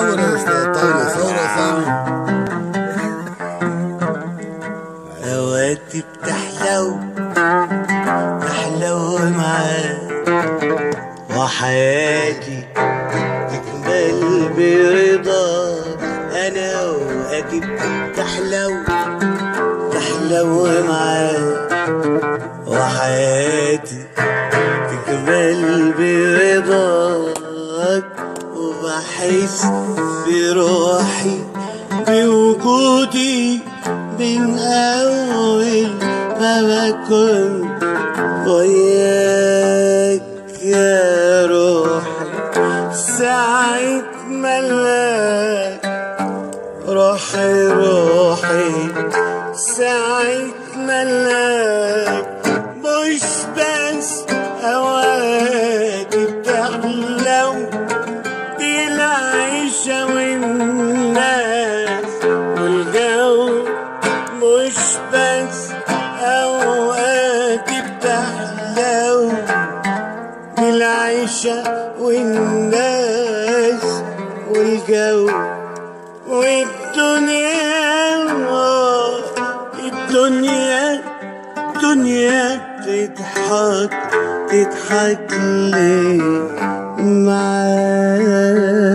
صور يا استاذ طيب، صور يا سامي. اوقاتي بتحلو معاك، وحياتي تكمل برضاك. انا اوقاتي بتحلو معاك، وحياتي تكمل برضاك. وبحس بروحي بوجودي من أول ما بكون وياك يا روحي. ساعة ما الاقيك روحي، ساعة ما الاقيك مش بس أوقاتي بتحلو، دي العيشة والناس والجو. مش بس أوقاتي بتحلو، دي العيشة والناس والجو الدنيا تضحك لي معاك.